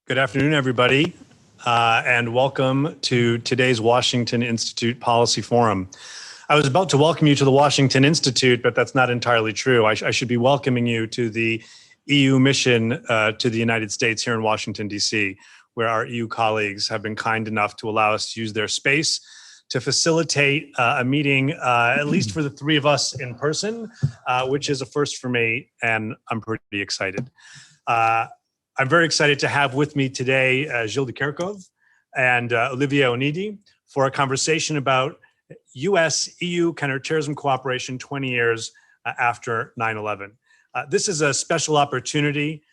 Good afternoon, everybody, and welcome to today's Washington Institute Policy Forum. I was about to welcome you to the Washington Institute, but that's not entirely true. I should be welcoming you to the EU mission to the United States here in Washington, D.C., where our EU colleagues have been kind enough to allow us to use their space to facilitate a meeting, at least for the three of us in person, which is a first for me, and I'm pretty excited. I'm very excited to have with me today Gilles de Kerchove and Olivier Onidi for a conversation about U.S. EU counterterrorism cooperation 20 years after 9/11. This is a special opportunity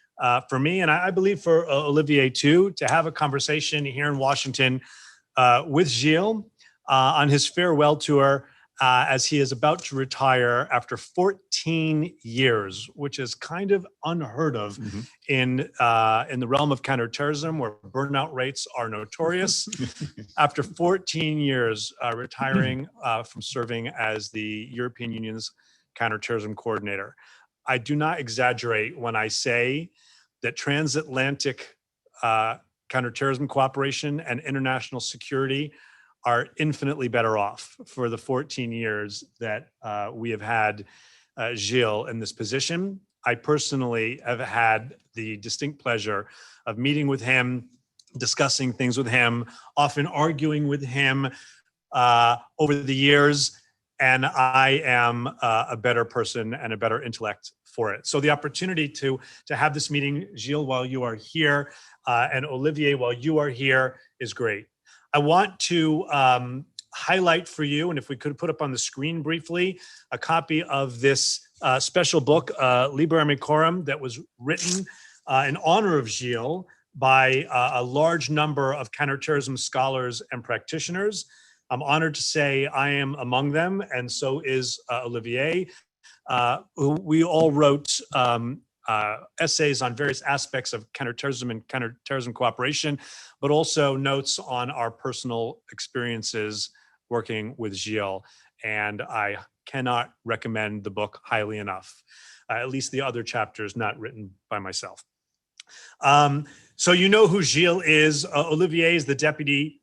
for me, and I believe for Olivier too, to have a conversation here in Washington with Gilles on his farewell tour as he is about to retire after 14 years, which is kind of unheard of in the realm of counterterrorism, where burnout rates are notorious. After 14 years retiring from serving as the European Union's counterterrorism coordinator. I do not exaggerate when I say that transatlantic counterterrorism cooperation and international security are infinitely better off for the 14 years that we have had Gilles in this position. I personally have had the distinct pleasure of meeting with him, discussing things with him, often arguing with him over the years, and I am a better person and a better intellect for it. So the opportunity to have this meeting, Gilles, while you are here, and Olivier, while you are here, is great. I want to highlight for you, and if we could put up on the screen briefly, a copy of this special book, Liber Amicorum, that was written in honor of Gilles by a large number of counterterrorism scholars and practitioners. I'm honored to say I am among them, and so is Olivier, who we all wrote essays on various aspects of counterterrorism and counterterrorism cooperation, but also notes on our personal experiences working with Gilles. And I cannot recommend the book highly enough, at least the other chapters not written by myself. So you know who Gilles is. Olivier is the Deputy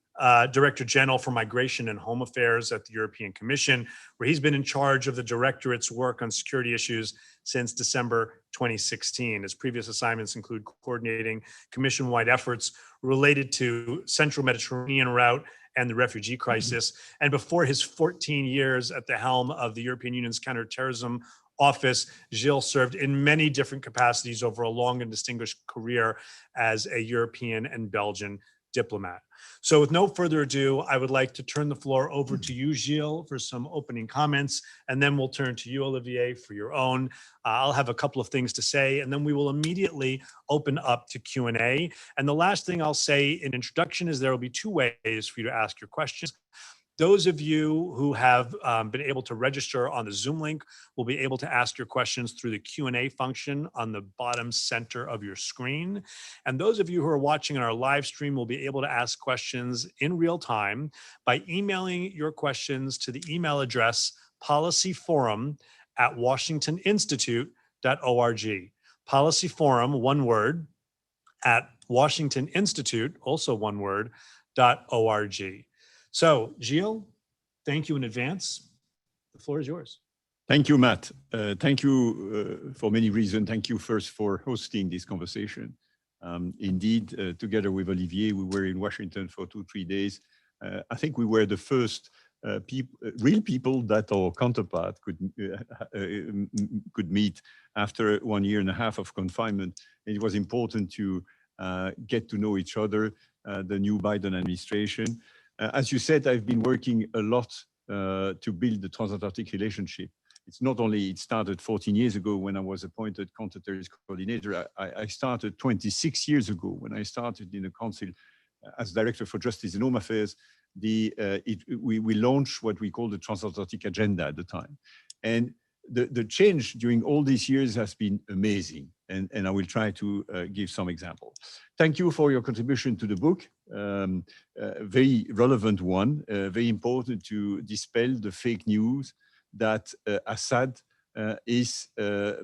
Director General for Migration and Home Affairs at the European Commission, where he's been in charge of the Directorate's work on security issues since December 2016. His previous assignments include coordinating Commission-wide efforts related to Central Mediterranean route and the refugee crisis. And before his 14 years at the helm of the European Union's counterterrorism office, Gilles served in many different capacities over a long and distinguished career as a European and Belgian diplomat. So with no further ado, I would like to turn the floor over to you, Gilles, for some opening comments, and then we'll turn to you, Olivier, for your own. I'll have a couple of things to say, and then we will immediately open up to Q&A. And the last thing I'll say in introduction is there will be two ways for you to ask your questions. Those of you who have been able to register on the Zoom link will be able to ask your questions through the Q&A function on the bottom center of your screen. And those of you who are watching on our live stream will be able to ask questions in real time by emailing your questions to the email address policyforum@washingtoninstitute.org. Policyforum, one word, at Washingtoninstitute, also one word, .org. So, Gilles, thank you in advance. The floor is yours. Thank you, Matt. Thank you for many reasons. Thank you first for hosting this conversation. Indeed, together with Olivier, we were in Washington for 2-3 days. I think we were the first real people that our counterpart could meet after 1.5 years of confinement. And it was important to get to know each other, the new Biden administration. As you said, I've been working a lot to build the transatlantic relationship. It's not only, it started 14 years ago when I was appointed counterterrorism coordinator. I started 26 years ago when I started in the council as Director for Justice and Home Affairs. We launched what we call the transatlantic agenda at the time. And the change during all these years has been amazing. And I will try to give some examples. Thank you for your contribution to the book. Very relevant one, very important to dispel the fake news that Assad is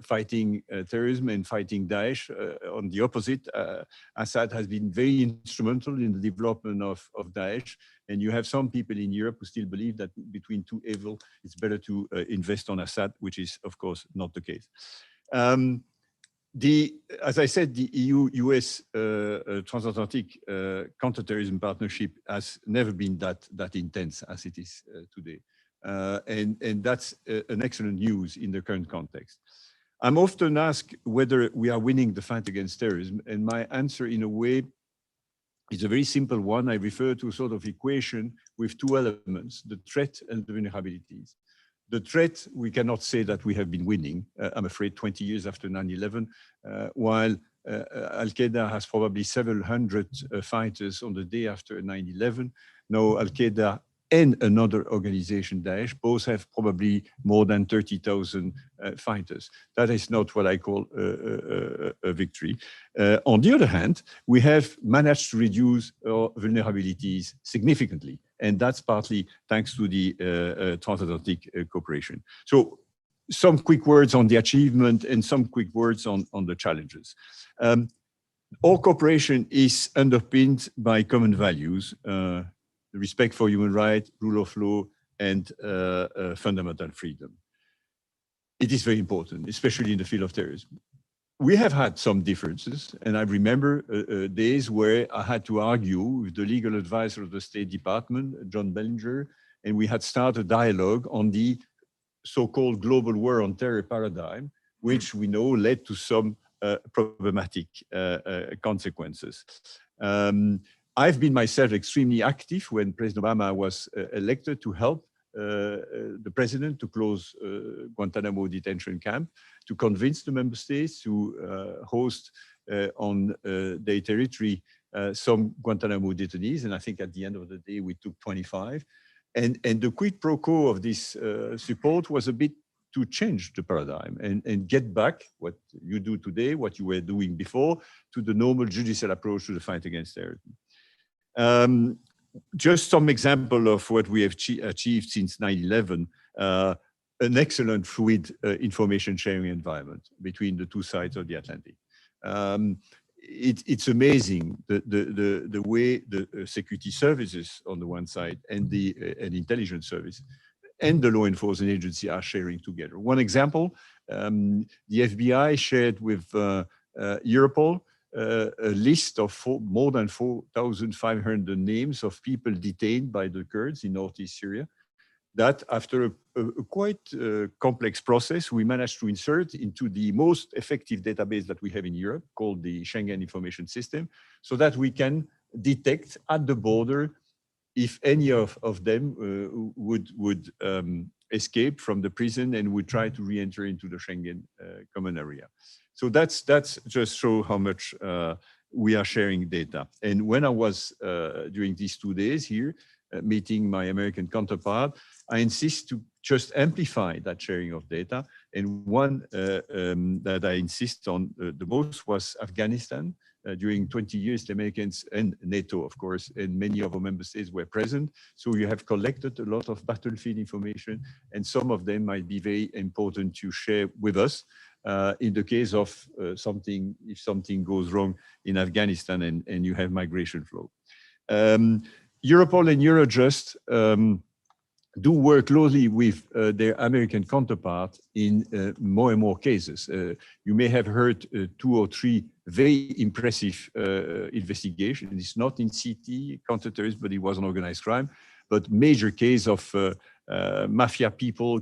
fighting terrorism and fighting Daesh. On the opposite, Assad has been very instrumental in the development of Daesh. And you have some people in Europe who still believe that between two evils, it's better to invest on Assad, which is, of course, not the case. As I said, the EU-US transatlantic counterterrorism partnership has never been that intense as it is today. And that's an excellent news in the current context. I'm often asked whether we are winning the fight against terrorism, and my answer in a way is a very simple one. I refer to a sort of equation with two elements, the threat and the vulnerabilities. The threat, we cannot say that we have been winning, I'm afraid, 20 years after 9/11, while Al-Qaeda has probably several hundred fighters on the day after 9/11. Now, Al-Qaeda and another organization, Daesh, both have probably more than 30,000 fighters. That is not what I call a victory. On the other hand, we have managed to reduce our vulnerabilities significantly, and that's partly thanks to the transatlantic cooperation. So some quick words on the achievement and some quick words on the challenges. Our cooperation is underpinned by common values, respect for human rights, rule of law, and fundamental freedom. It is very important, especially in the field of terrorism. We have had some differences, and I remember days where I had to argue with the legal advisor of the State Department, John Bellinger, and we had started a dialogue on the so-called global war on terror paradigm, which we know led to some problematic consequences. I've been myself extremely active when President Obama was elected to help the president to close Guantanamo detention camp, to convince the member states to host on their territory some Guantanamo detainees. And I think at the end of the day, we took 25. And the quid pro quo of this support was a bit to change the paradigm and get back what you do today, what you were doing before, to the normal judicial approach to the fight against terrorism. Just some example of what we have achieved since 9/11, an excellent fluid information sharing environment between the two sides of the Atlantic. It's amazing the way the security services on the one side and the intelligence service and the law enforcement agency are sharing together. One example, the FBI shared with Europol a list of more than 4,500 names of people detained by the Kurds in northeast Syria, that after a quite complex process, we managed to insert into the most effective database that we have in Europe, called the Schengen Information System, so that we can detect at the border if any of them would escape from the prison and would try to re-enter into the Schengen common area. So that's just show how much we are sharing data. And when I was during these 2 days here, meeting my American counterpart, I insist to just amplify that sharing of data. And one that I insist on the most was Afghanistan. During 20 years, the Americans and NATO, of course, and many of our member states were present. So we have collected a lot of battlefield information, and some of them might be very important to share with us in the case of if something goes wrong in Afghanistan and you have migration flow. Europol and Eurojust do work closely with their American counterpart in more and more cases. You may have heard 2 or 3 very impressive investigations. It's not in CT, counterterrorism, but it was an organized crime, but major case of mafia people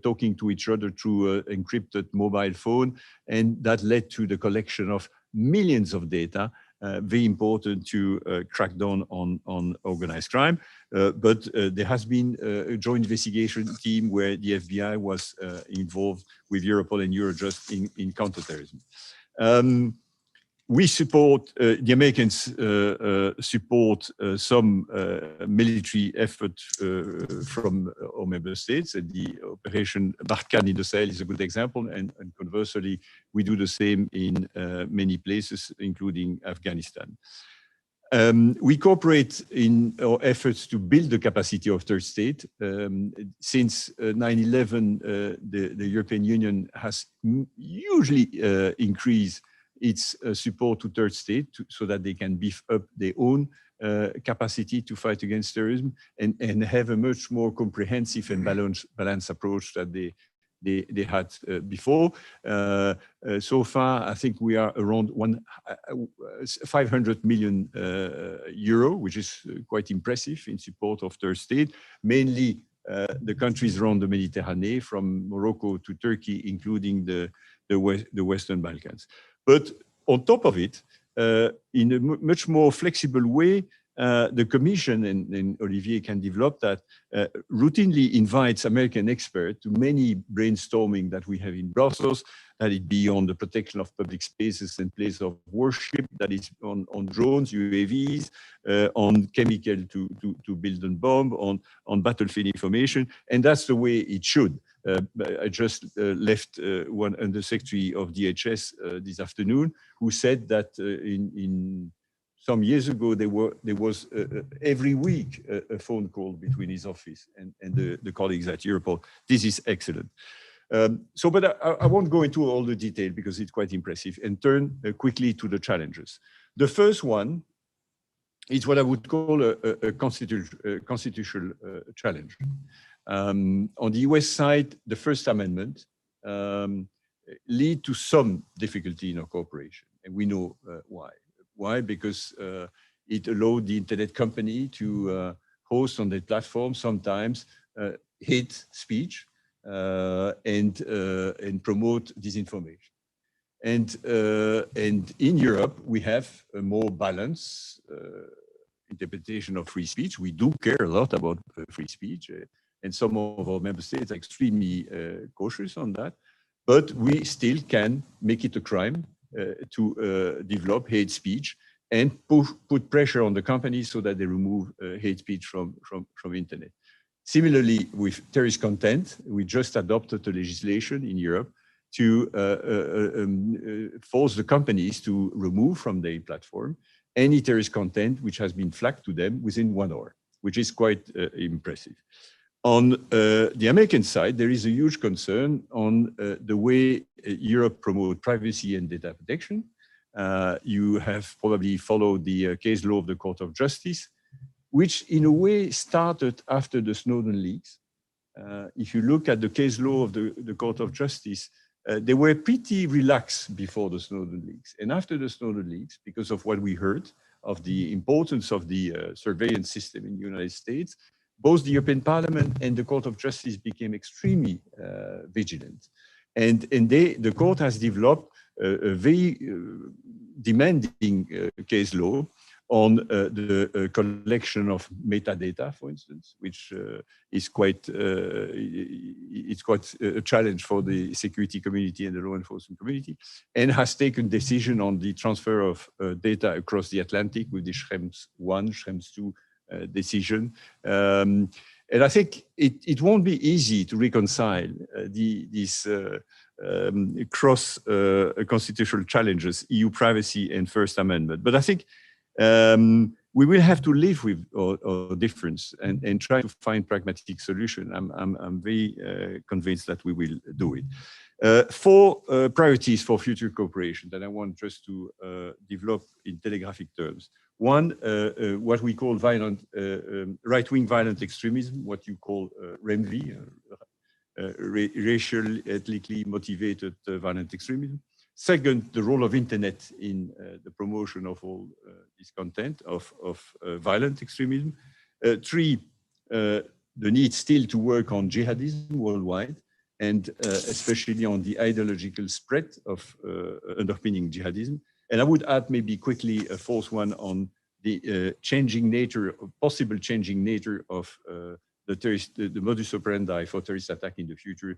talking to each other through an encrypted mobile phone, and that led to the collection of millions of data. Very important to crack down on organized crime. But there has been a joint investigation team where the FBI was involved with Europol and Eurojust in counterterrorism. We support, the Americans support some military effort from our member states, and the Operation Barkhane in the Sahel is a good example, and conversely, we do the same in many places, including Afghanistan. We cooperate in our efforts to build the capacity of third state. Since 9/11, the European Union has hugely increased its support to third state so that they can beef up their own capacity to fight against terrorism and have a much more comprehensive and balanced approach that they had before. So far, I think we are around 500 million euro, which is quite impressive in support of third state, mainly the countries around the Mediterranean, from Morocco to Turkey, including the Western Balkans. But on top of it, in a much more flexible way, the Commission, and Olivier can develop that, routinely invites American experts to many brainstorming that we have in Brussels, that it be on the protection of public spaces and places of worship, that is on drones, UAVs, on chemical to build a bomb, on battlefield information, and that's the way it should. I just left one undersecretary of DHS this afternoon, who said that in some years ago, there was every week a phone call between his office and the colleagues at Europol. This is excellent. But I won't go into all the detail because it's quite impressive, and turn quickly to the challenges. The first one is what I would call a constitutional challenge. On the US side, the First Amendment lead to some difficulty in our cooperation, and we know why. Why? Because it allowed the internet company to host on their platform sometimes hate speech and promote disinformation. And in Europe, we have a more balanced interpretation of free speech. We do care a lot about free speech, and some of our member states are extremely cautious on that. But we still can make it a crime to develop hate speech and put pressure on the companies so that they remove hate speech from internet. Similarly, with terrorist content, we just adopted a legislation in Europe to force the companies to remove from their platform any terrorist content which has been flagged to them within 1 hour, which is quite impressive. On the American side, there is a huge concern on the way Europe promotes privacy and data protection. You have probably followed the case law of the Court of Justice, which in a way started after the Snowden leaks. If you look at the case law of the Court of Justice, they were pretty relaxed before the Snowden leaks. And after the Snowden leaks, because of what we heard of the importance of the surveillance system in the United States, both the European Parliament and the Court of Justice became extremely vigilant. And the court has developed a very demanding case law on the collection of metadata, for instance, which is quite a challenge for the security community and the law enforcement community, and has taken decision on the transfer of data across the Atlantic with the Schrems I, Schrems II decision. And I think it won't be easy to reconcile these cross constitutional challenges, EU privacy and First Amendment. But I think we will have to live with our difference and try to find pragmatic solution. I'm very convinced that we will do it. 4 priorities for future cooperation that I want just to develop in telegraphic terms. One, what we call right-wing violent extremism, what you call REMV, racial, ethnically motivated violent extremism. Second, the role of internet in the promotion of all this content of violent extremism. 3, the need still to work on jihadism worldwide, and especially on the ideological spread of underpinning jihadism. And I would add maybe quickly a 4th one on the changing nature, possible changing nature of the modus operandi for terrorist attack in the future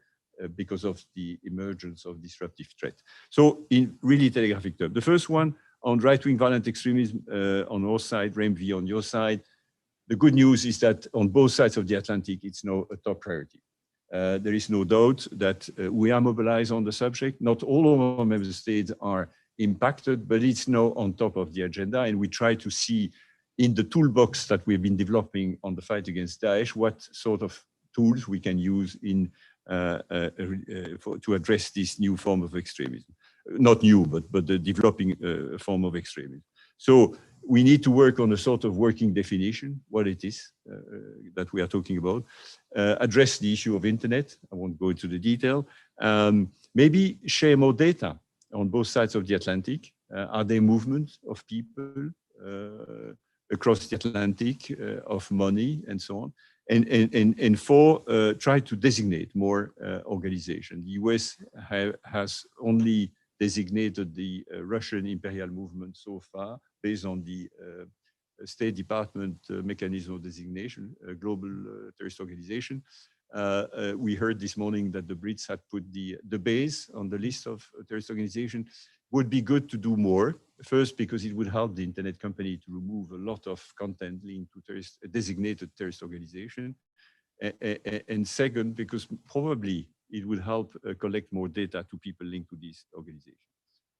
because of the emergence of disruptive threat. So in really telegraphic terms, the first one on right-wing violent extremism on our side, REMV on your side. The good news is that on both sides of the Atlantic, it's now a top priority. There is no doubt that we are mobilized on the subject. Not all of our member states are impacted, but it's now on top of the agenda. And we try to see in the toolbox that we've been developing on the fight against Daesh, what sort of tools we can use in to address this new form of extremism. Not new, but the developing form of extremism. So we need to work on a sort of working definition, what it is that we are talking about, address the issue of internet. I won't go into the detail. Maybe share more data on both sides of the Atlantic. Are there movements of people across the Atlantic, of money and so on? And four, try to designate more organizations. The US has only designated the Russian imperial movement so far based on the State Department mechanism of designation, a global terrorist organization. We heard this morning that the Brits had put the base on the list of terrorist organizations. Would be good to do more. First, because it would help the internet company to remove a lot of content linked to designated terrorist organization. And second, because probably it would help collect more data to people linked to these organizations.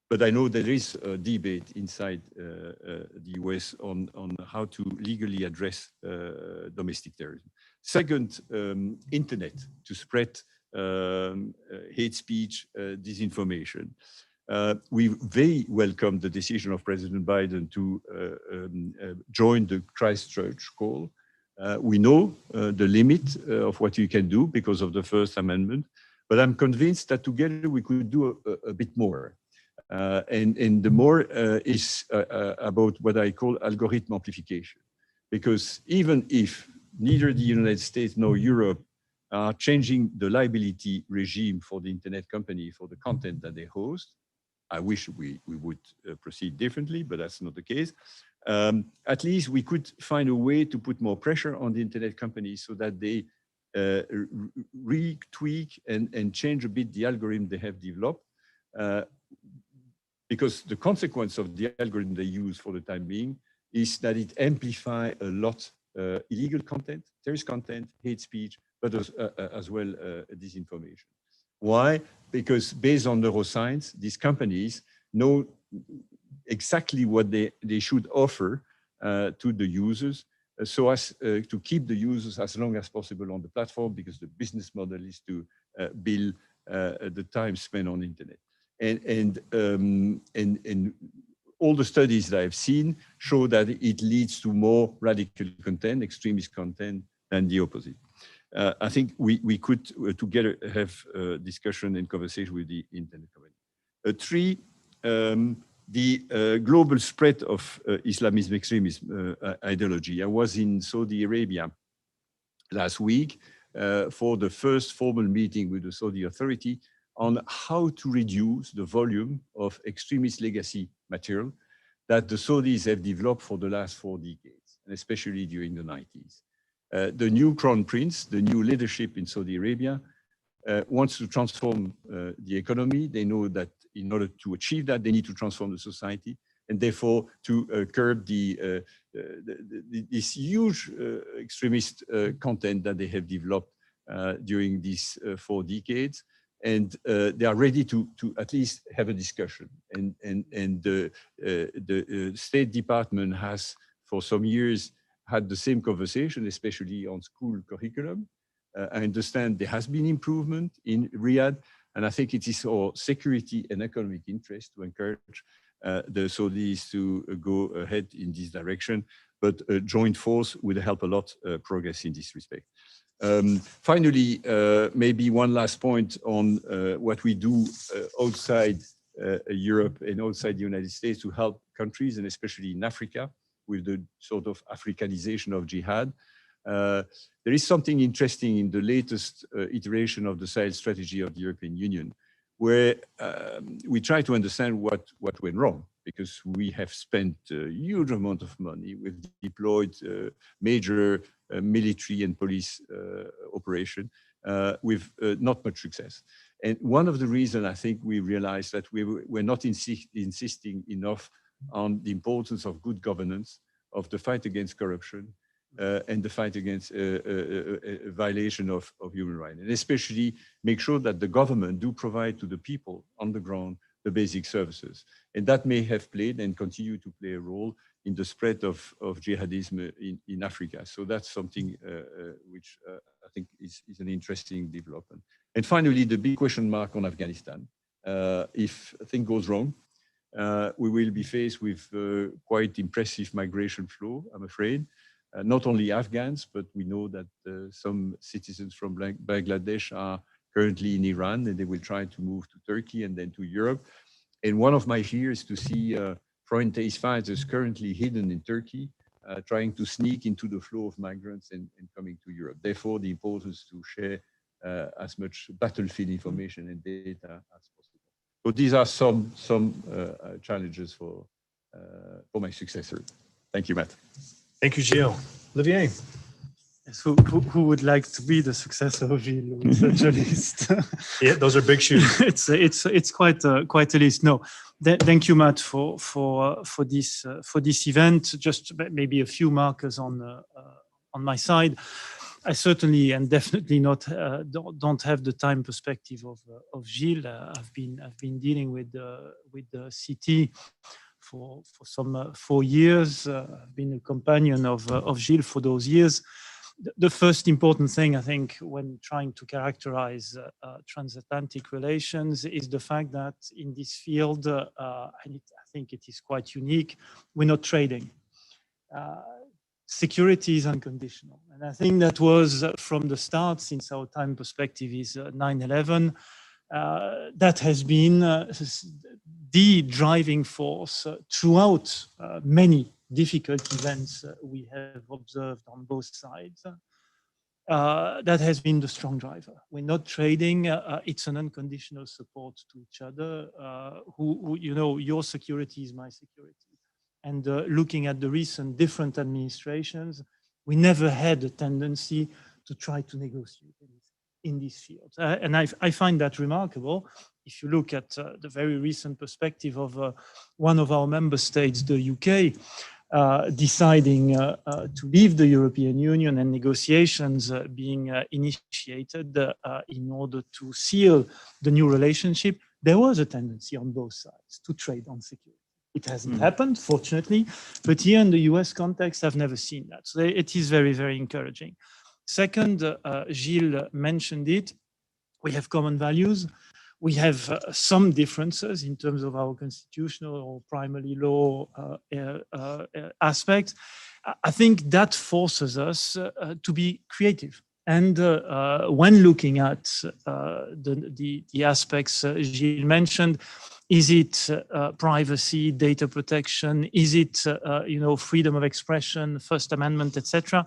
But I know there is a debate inside the US on how to legally address domestic terrorism. Second, internet to spread hate speech, disinformation. We very welcome the decision of President Biden to join the Christchurch call. We know the limit of what you can do because of the First Amendment, but I'm convinced that together we could do a bit more. And the more is about what I call algorithm amplification. Because even if neither the United States nor Europe are changing the liability regime for the internet company for the content that they host, I wish we would proceed differently, but that's not the case. At least we could find a way to put more pressure on the internet companies so that they retweak and change a bit the algorithm they have developed. Because the consequence of the algorithm they use for the time being is that it amplifies a lot illegal content, terrorist content, hate speech, but as well disinformation. Why? Because based on neuroscience, these companies know exactly what they should offer to the users so as to keep the users as long as possible on the platform, because the business model is to bill the time spent on the internet. And all the studies that I've seen show that it leads to more radical content, extremist content, than the opposite. I think we could together have a discussion and conversation with the internet company. Three, the global spread of Islamism extremism ideology. I was in Saudi Arabia last week for the first formal meeting with the Saudi authority on how to reduce the volume of extremist legacy material that the Saudis have developed for the last 4 decades, and especially during the 90s. The new crown prince, the new leadership in Saudi Arabia, wants to transform the economy. They know that in order to achieve that, they need to transform the society, and therefore to curb this huge extremist content that they have developed during these 4 decades. And they are ready to at least have a discussion. And the State Department has, for some years, had the same conversation, especially on school curriculum. I understand there has been improvement in Riyadh, and I think it is our security and economic interest to encourage the Saudis to go ahead in this direction. But a joint force would help a lot progress in this respect. Finally, maybe one last point on what we do outside Europe and outside the United States to help countries, and especially in Africa, with the sort of Africanization of jihad. There is something interesting in the latest iteration of the Sahel strategy of the European Union, where we try to understand what went wrong, because we have spent a huge amount of money. We've deployed major military and police operation with not much success. And one of the reasons I think we realized that we're not insisting enough on the importance of good governance, of the fight against corruption, and the fight against violation of human rights, and especially make sure that the government do provide to the people on the ground the basic services. And that may have played and continue to play a role in the spread of jihadism in Africa. So that's something which I think is an interesting development. And finally, the big question mark on Afghanistan. If a thing goes wrong, we will be faced with quite impressive migration flow, I'm afraid. Not only Afghans, but we know that some citizens from Bangladesh are currently in Iran, and they will try to move to Turkey and then to Europe. And one of my fears is to see foreign taste fighters currently hidden in Turkey, trying to sneak into the flow of migrants and coming to Europe. Therefore, the importance to share as much battlefield information and data as possible. So these are some challenges for my successor. Thank you, Matt. Thank you, Gilles. Olivier. So who would like to be the successor of Gilles with such a list? Yeah, those are big shoes. It's quite a list. No, thank you, Matt, for this event. Just maybe a few markers on my side. I certainly and definitely don't have the time perspective of Gilles. I've been dealing with the CT for some 4 years. I've been a companion of Gilles for those years. The first important thing, I think, when trying to characterize transatlantic relations is the fact that in this field, I think it is quite unique, we're not trading. Security is unconditional. And I think that was from the start, since our time perspective is 9/11, that has been the driving force throughout many difficult events we have observed on both sides. That has been the strong driver. We're not trading. It's an unconditional support to each other. Your security is my security. And looking at the recent different administrations, we never had a tendency to try to negotiate in this field. And I find that remarkable. If you look at the very recent perspective of one of our member states, the UK, deciding to leave the European Union and negotiations being initiated in order to seal the new relationship, there was a tendency on both sides to trade on security. It hasn't happened, fortunately, but here in the US context, I've never seen that. So it is very, very encouraging. Second, Gilles mentioned it, we have common values. We have some differences in terms of our constitutional or primary law aspects. I think that forces us to be creative. And when looking at the aspects Gilles mentioned, is it privacy, data protection? Is it freedom of expression, First Amendment, etc.?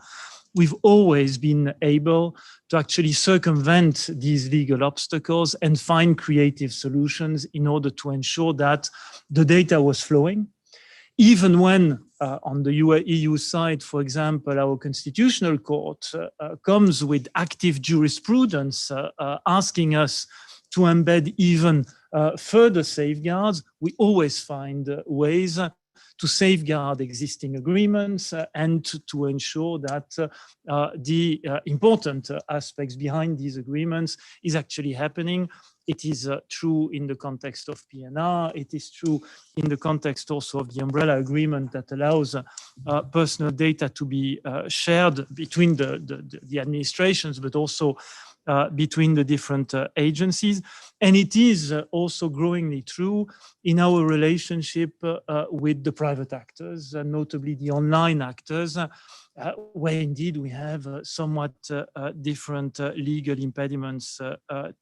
We've always been able to actually circumvent these legal obstacles and find creative solutions in order to ensure that the data was flowing. Even when on the EU side, for example, our constitutional court comes with active jurisprudence asking us to embed even further safeguards, we always find ways to safeguard existing agreements and to ensure that the important aspects behind these agreements is actually happening. It is true in the context of PNR. It is true in the context also of the umbrella agreement that allows personal data to be shared between the administrations, but also between the different agencies. And it is also growingly true in our relationship with the private actors, notably the online actors, where indeed we have somewhat different legal impediments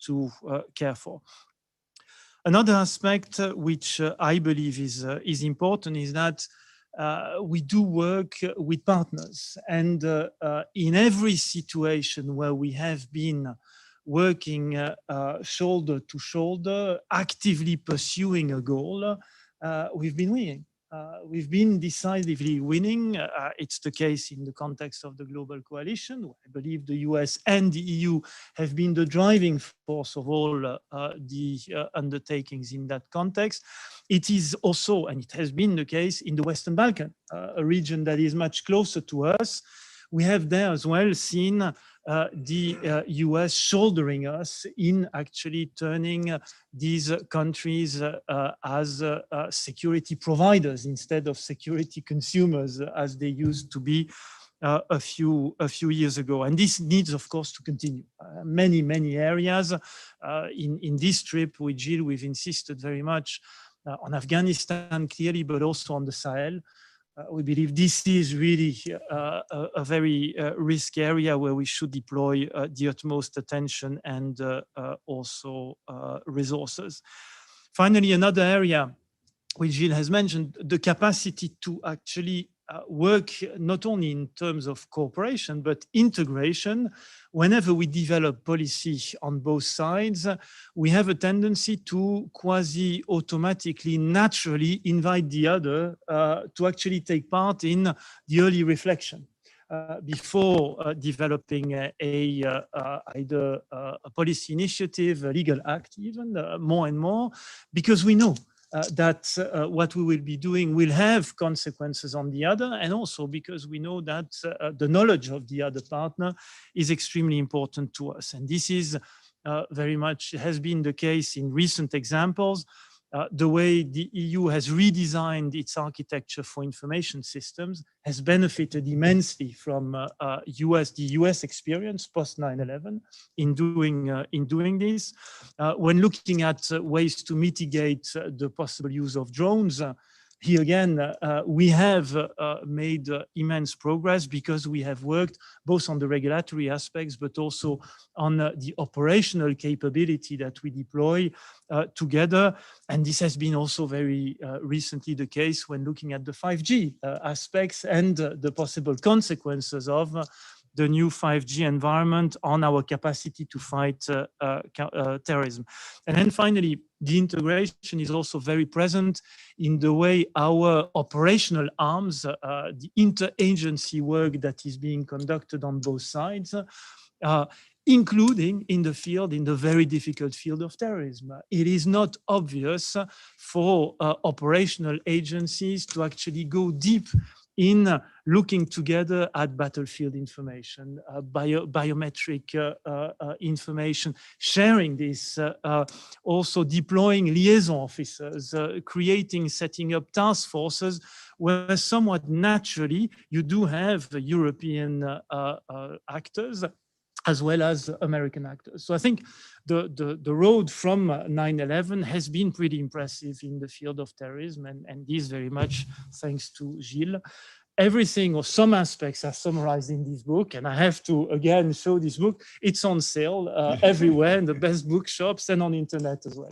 to care for. Another aspect which I believe is important is that we do work with partners, and in every situation where we have been working shoulder to shoulder, actively pursuing a goal, we've been winning. We've been decisively winning. It's the case in the context of the global coalition. I believe the US and the EU have been the driving force of all the undertakings in that context. It is also, and it has been the case in the Western Balkans, a region that is much closer to us. We have there as well seen the US shouldering us in actually turning these countries as security providers instead of security consumers as they used to be a few years ago. And this needs, of course, to continue. Many areas in this trip with Gilles, we've insisted very much on Afghanistan clearly, but also on the Sahel. We believe this is really a very risky area where we should deploy the utmost attention and also resources. Finally, another area which Gilles has mentioned, the capacity to actually work not only in terms of cooperation, but integration. Whenever we develop policy on both sides, we have a tendency to quasi-automatically, naturally invite the other to actually take part in the early reflection before developing either a policy initiative, a legal act even, more and more, because we know that what we will be doing will have consequences on the other, and also because we know that the knowledge of the other partner is extremely important to us. And this is very much has been the case in recent examples. The way the EU has redesigned its architecture for information systems has benefited immensely from the US experience post 9/11 in doing this. When looking at ways to mitigate the possible use of drones, here again, we have made immense progress because we have worked both on the regulatory aspects, but also on the operational capability that we deploy together. And this has been also very recently the case when looking at the 5G aspects and the possible consequences of the new 5G environment on our capacity to fight terrorism. And then finally, the integration is also very present in the way our operational arms, the interagency work that is being conducted on both sides, including in the very difficult field of terrorism. It is not obvious for operational agencies to actually go deep in looking together at battlefield information, biometric information, sharing this, also deploying liaison officers, setting up task forces, where somewhat naturally you do have European actors as well as American actors. So I think the road from 9/11 has been pretty impressive in the field of terrorism, and this very much thanks to Gilles. Everything or some aspects are summarized in this book, and I have to again show this book. It's on sale everywhere in the best bookshops and on internet as well.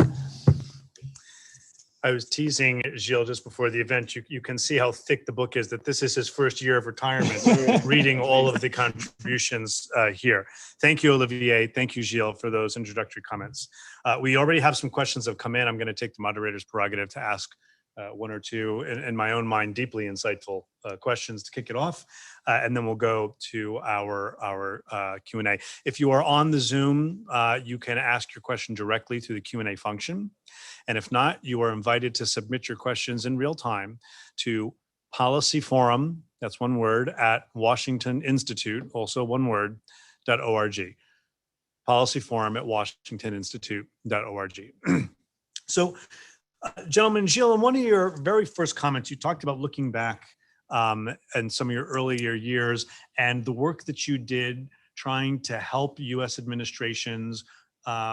I was teasing Gilles just before the event. You can see how thick the book is, that this is his first year of retirement, reading all of the contributions here. Thank you, Olivier. Thank you, Gilles, for those introductory comments. We already have some questions that have come in. I'm going to take the moderator's prerogative to ask one or two, in my own mind, deeply insightful questions to kick it off, and then we'll go to our Q&A. If you are on the Zoom, you can ask your question directly through the Q&A function. And if not, you are invited to submit your questions in real time to policyforum, that's one word, at Washington Institute, also one word, .org. Policyforum at WashingtonInstitute.org. So, gentlemen, Gilles, in one of your very first comments, you talked about looking back and some of your earlier years and the work that you did trying to help U.S. administrations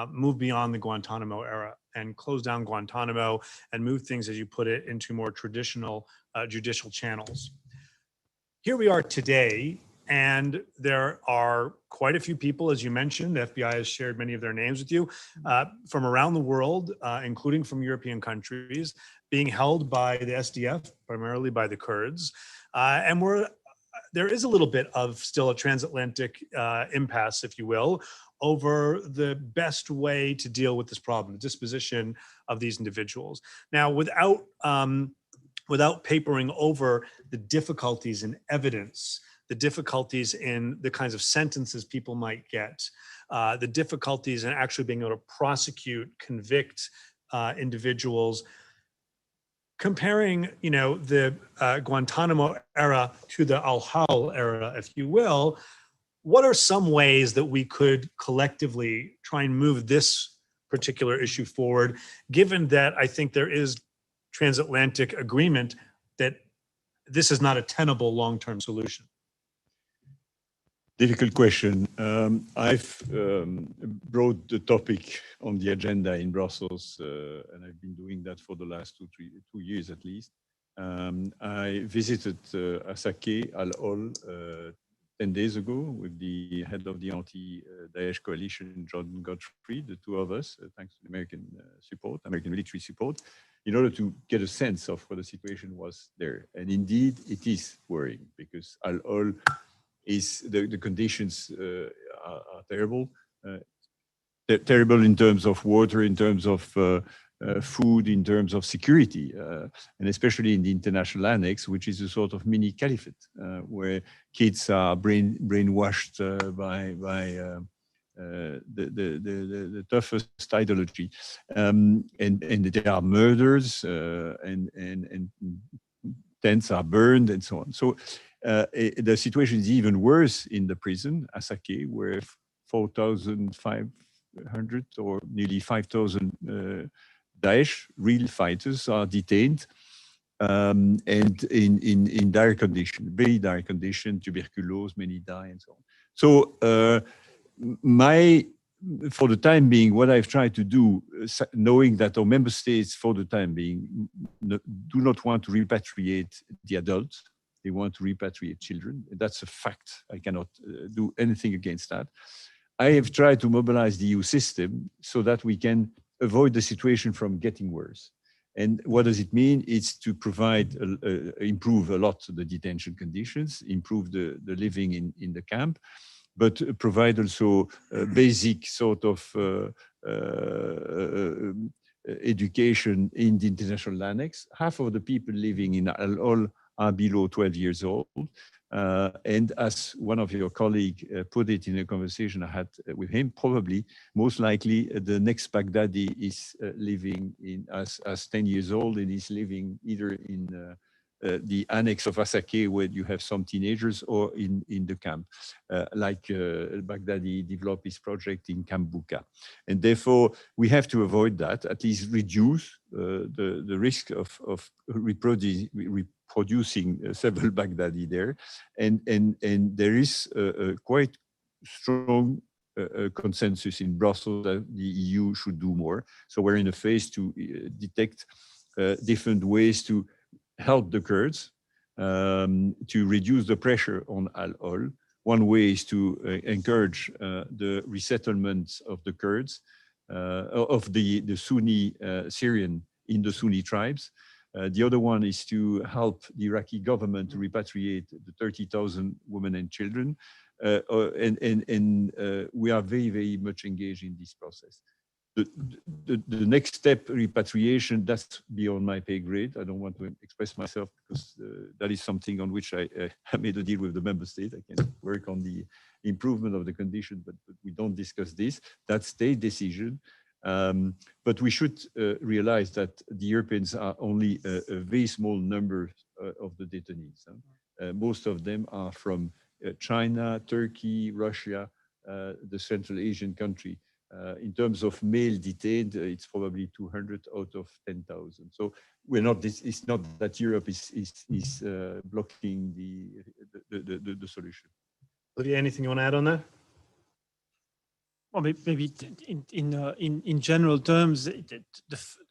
move beyond the Guantanamo era and close down Guantanamo and move things, as you put it, into more traditional judicial channels. Here we are today, and there are quite a few people, as you mentioned, the FBI has shared many of their names with you, from around the world, including from European countries, being held by the SDF, primarily by the Kurds. And there is a little bit of still a transatlantic impasse, if you will, over the best way to deal with this problem, the disposition of these individuals. Now, without papering over the difficulties in evidence, the difficulties in the kinds of sentences people might get, the difficulties in actually being able to prosecute, convict individuals, comparing, the Guantanamo era to the Al-Hol era, if you will, what are some ways that we could collectively try and move this particular issue forward, given that I think there is transatlantic agreement that this is not a tenable long-term solution? Difficult question. I've brought the topic on the agenda in Brussels, and I've been doing that for the last 2 years at least. I visited Asake Al-Hol 10 days ago with the head of the anti-Daesh coalition, John Godfrey, the two of us, thanks to American support, American military support, in order to get a sense of what the situation was there. And indeed, it is worrying because Al-Hol is the conditions are terrible, terrible in terms of water, in terms of food, in terms of security, and especially in the international annex, which is a sort of mini caliphate, where kids are brainwashed by the toughest ideology, and there are murders, and tents are burned, and so on. So the situation is even worse in the prison, Asake, where 4,500 or nearly 5,000 Daesh real fighters are detained, and in dire condition, very dire condition, tuberculosis, many die, and so on. So for the time being, what I've tried to do, knowing that our member states, for the time being, do not want to repatriate the adults, they want to repatriate children. That's a fact. I cannot do anything against that. I have tried to mobilize the EU system so that we can avoid the situation from getting worse. And what does it mean? It's to provide, improve a lot the detention conditions, improve the living in the camp, but provide also a basic sort of education in the international annex. Half of the people living in Al-Hol are below 12 years old. And as one of your colleagues put it in a conversation I had with him, probably, most likely, the next Baghdadi is living as 10 years old, and is living either in the annex of Asake, where you have some teenagers, or in the camp, like Baghdadi developed his project in Camp Buka. And therefore, we have to avoid that, at least reduce the risk of reproducing several Baghdadi there. And there is a quite strong consensus in Brussels that the EU should do more. So we're in a phase to detect different ways to help the Kurds, to reduce the pressure on Al-Hol. One way is to encourage the resettlement of the Kurds, of the Sunni Syrian in the Sunni tribes. The other one is to help the Iraqi government to repatriate the 30,000 women and children. And we are very, very much engaged in this process. The next step, repatriation, that's beyond my pay grade. I don't want to express myself because that is something on which I made a deal with the member state. I can work on the improvement of the condition, but we don't discuss this. That's their decision. But we should realize that the Europeans are only a very small number of the detainees. Most of them are from China, Turkey, Russia, the Central Asian country. In terms of male detained, it's probably 200 out of 10,000. So we're not. It's not that Europe is blocking the solution. Olivier, anything you want to add on that? Well, maybe in general terms,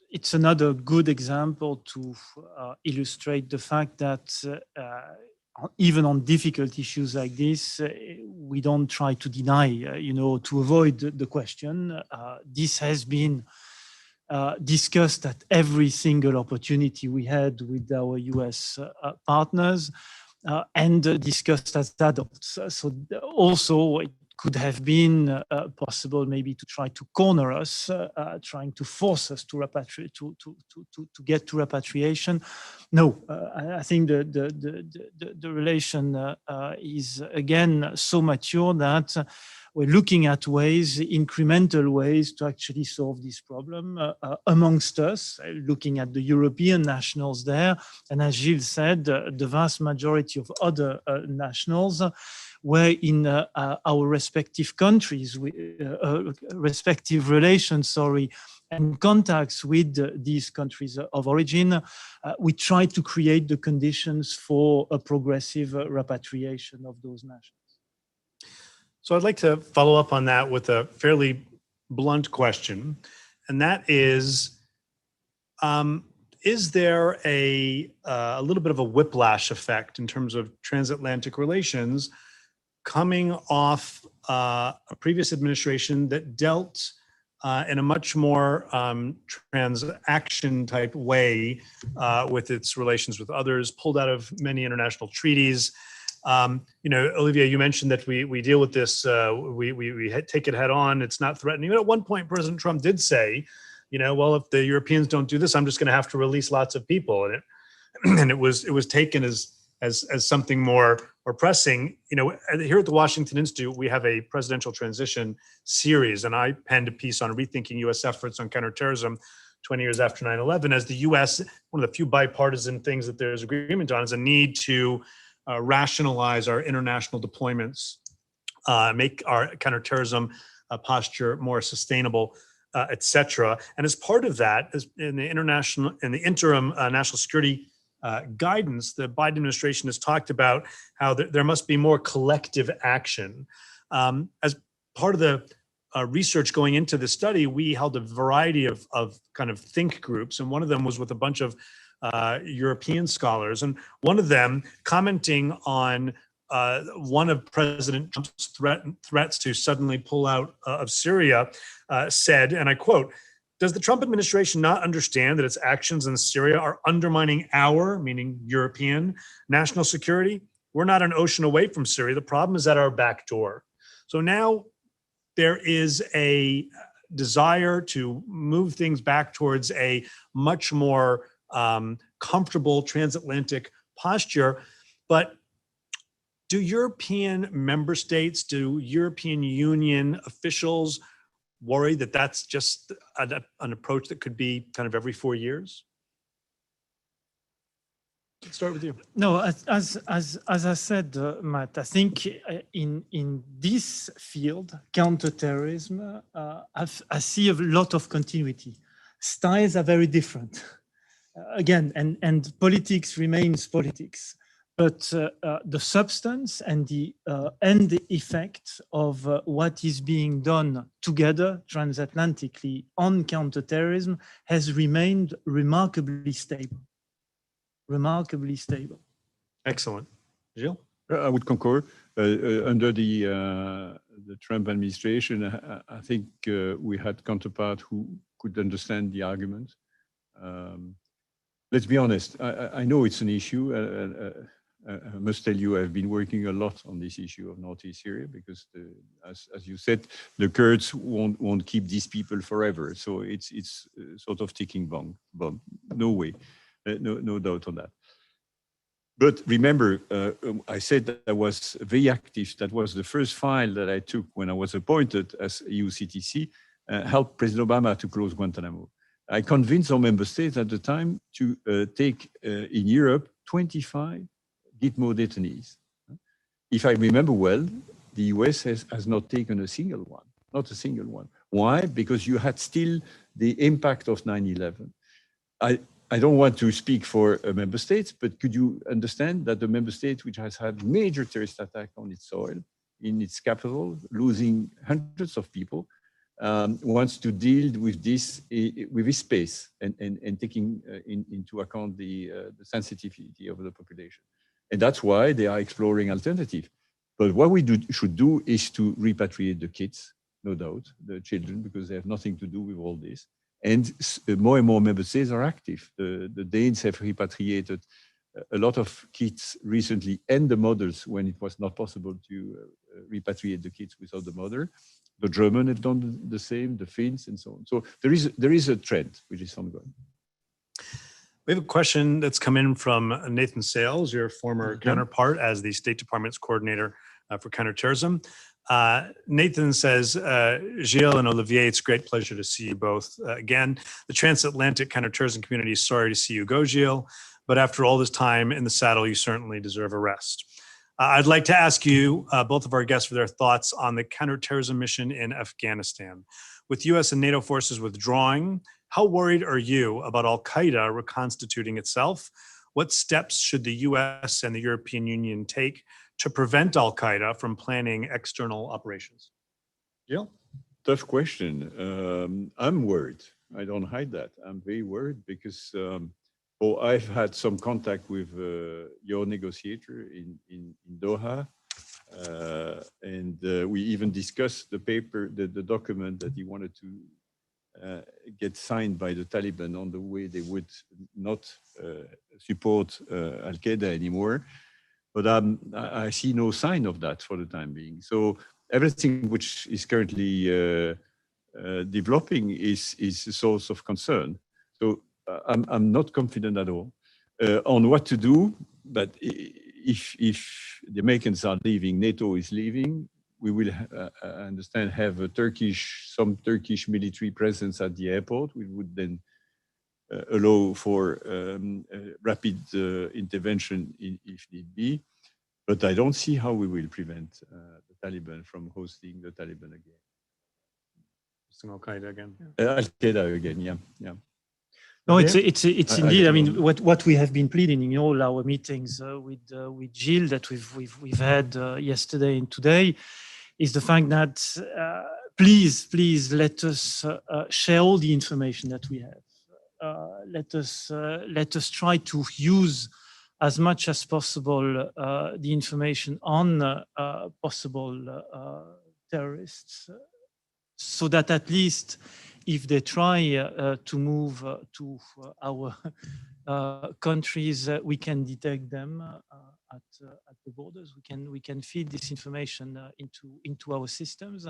it's another good example to illustrate the fact that even on difficult issues like this, we don't try to deny, to avoid the question. This has been discussed at every single opportunity we had with our US partners, and discussed as adults. So also it could have been possible maybe to try to corner us, trying to force us to repatriate, to get to repatriation. No, I think the relation is again so mature that we're looking at ways, incremental ways, to actually solve this problem amongst us, looking at the European nationals there. And as Gilles said, the vast majority of other nationals, where in our respective countries, respective relations, sorry, and contacts with these countries of origin, we try to create the conditions for a progressive repatriation of those nationals. So I'd like to follow up on that with a fairly blunt question, and that is there a little bit of a whiplash effect in terms of transatlantic relations coming off a previous administration that dealt in a much more transaction type way with its relations with others, pulled out of many international treaties? Olivier, you mentioned that we deal with this, we take it head on. It's not threatening. But at one point, President Trump did say, well, if the Europeans don't do this, I'm just going to have to release lots of people. And it was taken as something more pressing. Here at the Washington Institute, we have a presidential transition series, and I penned a piece on rethinking U.S. efforts on counterterrorism 20 years after 9/11. As the U.S., one of the few bipartisan things that there's agreement on is a need to rationalize our international deployments, make our counterterrorism posture more sustainable, et cetera. And as part of that, in the interim national security guidance, the Biden administration has talked about how there must be more collective action. As part of the research going into the study, we held a variety of kind of think groups, and one of them was with a bunch of European scholars, and one of them commenting on one of President Trump's threats to suddenly pull out of Syria said, and I quote, "Does the Trump administration not understand that its actions in Syria are undermining our, meaning European, national security? We're not an ocean away from Syria. The problem is at our back door." So now there is a desire to move things back towards a much more comfortable transatlantic posture. But do European member states, do European Union officials worry that that's just an approach that could be kind of every 4 years? Let's start with you. No, as I said, Matt, I think in this field, counterterrorism, I see a lot of continuity. Styles are very different. Again, and politics remains politics, but the substance and the end effect of what is being done together transatlantically on counterterrorism has remained remarkably stable. Remarkably stable. Excellent. Gilles? I would concur. Under the Trump administration, I think we had counterparts who could understand the argument. Let's be honest, I know it's an issue. I must tell you, I've been working a lot on this issue of Northeast Syria because, as you said, the Kurds won't keep these people forever. So it's sort of ticking bomb. No way, no doubt on that. But remember, I said that I was very active. That was the first file that I took when I was appointed as EU CTC, helped President Obama to close Guantanamo. I convinced our member states at the time to take in Europe 25 Gitmo detainees. If I remember well, the US has not taken a single one, not a single one. Why? Because you had still the impact of 9/11. I don't want to speak for member states, but could you understand that the member state which has had major terrorist attack on its soil, in its capital, losing hundreds of people, wants to deal with this pace and taking into account the sensitivity of the population. And that's why they are exploring alternatives. But what we should do is to repatriate the kids, no doubt, the children, because they have nothing to do with all this. And more and more member states are active. The Danes have repatriated a lot of kids recently, and the mothers when it was not possible to repatriate the kids without the mother. The Germans have done the same, the Finns, and so on. So there is a trend which is ongoing. We have a question that's come in from Nathan Sales, your former counterpart as the State Department's coordinator for counterterrorism. Nathan says, Gilles and Olivier, it's a great pleasure to see you both again. The transatlantic counterterrorism community is sorry to see you go, Gilles, but after all this time in the saddle, you certainly deserve a rest. I'd like to ask you, both of our guests, for their thoughts on the counterterrorism mission in Afghanistan. With US and NATO forces withdrawing, how worried are you about Al-Qaeda reconstituting itself? What steps should the US and the European Union take to prevent Al-Qaeda from planning external operations? Yeah, tough question. I'm worried. I don't hide that. I'm very worried because I've had some contact with your negotiator in Doha, and we even discussed the paper, the document that he wanted to get signed by the Taliban on the way they would not support Al-Qaeda anymore. But I see no sign of that for the time being. So everything which is currently developing is a source of concern. So I'm not confident at all on what to do. But if the Americans are leaving, NATO is leaving, we will, I understand, have some Turkish military presence at the airport. We would then allow for rapid intervention if need be. But I don't see how we will prevent the Taliban from hosting the Taliban again. Al-Qaeda again. Al-Qaeda again, yeah. No, it's indeed. I mean, what we have been pleading in all our meetings with Gilles that we've had yesterday and today is the fact that please let us share all the information that we have. Let us try to use as much as possible the information on possible terrorists, so that at least if they try to move to our countries, we can detect them at the borders. We can feed this information into our systems.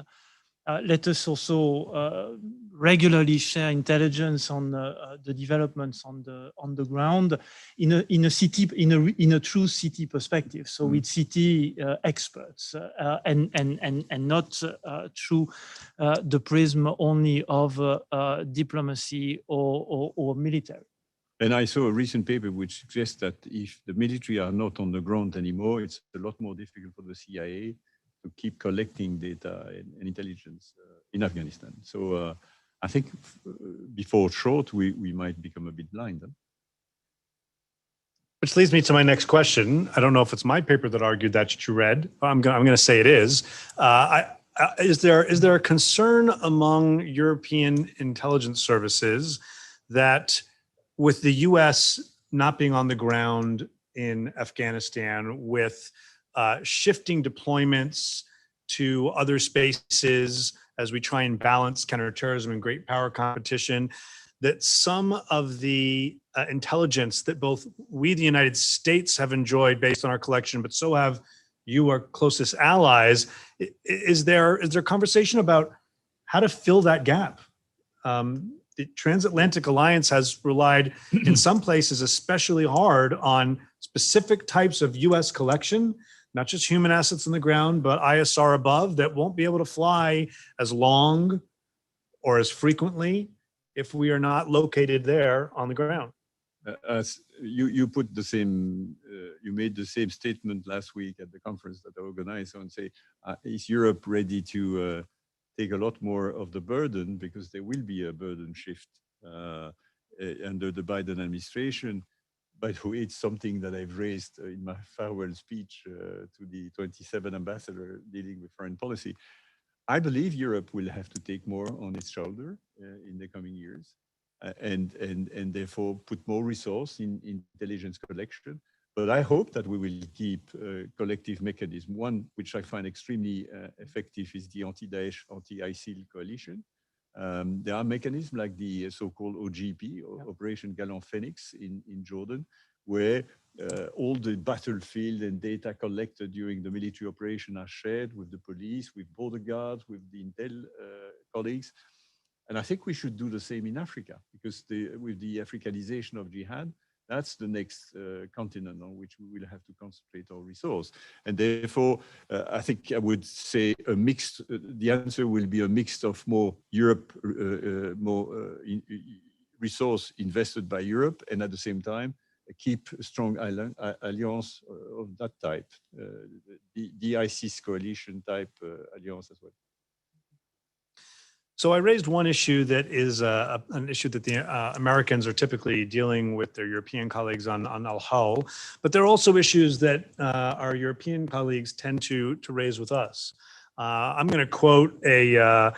Let us also regularly share intelligence on the developments on the ground in a true city perspective. So with city experts and not through the prism only of diplomacy or military. And I saw a recent paper which suggests that if the military are not on the ground anymore, it's a lot more difficult for the CIA to keep collecting data and intelligence in Afghanistan. So I think before short, we might become a bit blind. Huh? Which leads me to my next question. I don't know if it's my paper that argued that you read. I'm going to say it is. Is there a concern among European intelligence services that with the US not being on the ground in Afghanistan, with shifting deployments to other spaces as we try and balance counterterrorism and great power competition, that some of the intelligence that both we, the United States, have enjoyed based on our collection, but so have you, our closest allies, is there conversation about how to fill that gap? The Transatlantic Alliance has relied in some places especially hard on specific types of US collection, not just human assets on the ground, but ISR above that won't be able to fly as long or as frequently if we are not located there on the ground. As you put the same, you made the same statement last week at the conference that I organized and say, is Europe ready to take a lot more of the burden, because there will be a burden shift under the Biden administration. By the way, it's something that I've raised in my farewell speech to the 27 ambassador dealing with foreign policy. I believe Europe will have to take more on its shoulder in the coming years, and therefore put more resource in intelligence collection. But I hope that we will keep collective mechanism. One which I find extremely effective is the anti-Daesh, anti-ISIL coalition. There are mechanisms like the so-called OGP, Operation Galant Phoenix in Jordan, where all the battlefield and data collected during the military operation are shared with the police, with border guards, with the intel colleagues. And I think we should do the same in Africa, because with the Africanization of jihad, that's the next continent on which we will have to concentrate our resource. And therefore, I think I would say a mixed, the answer will be a mix of more Europe, more resource invested by Europe, and at the same time, keep a strong alliance of that type, the ISIS coalition type alliance as well. So I raised one issue that is an issue that the Americans are typically dealing with their European colleagues on al-Hull, but there are also issues that our European colleagues tend to raise with us. I'm going to quote a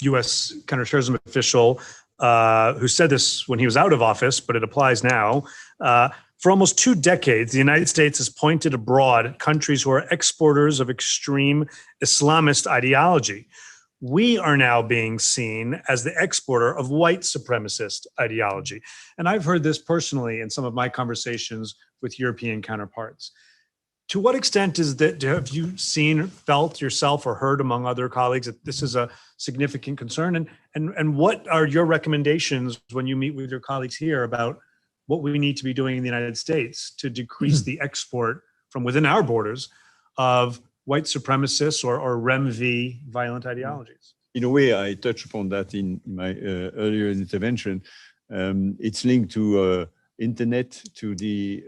U.S. counterterrorism official who said this when he was out of office, but it applies now. For almost 2 decades, the United States has pointed abroad at countries who are exporters of extreme Islamist ideology. We are now being seen as the exporter of white supremacist ideology. And I've heard this personally in some of my conversations with European counterparts. To what extent is that, have you seen, felt yourself or heard among other colleagues that this is a significant concern? And what are your recommendations when you meet with your colleagues here about what we need to be doing in the United States to decrease the export from within our borders of white supremacists or REM-V violent ideologies? In a way, I touched upon that in my earlier intervention. It's linked to internet, to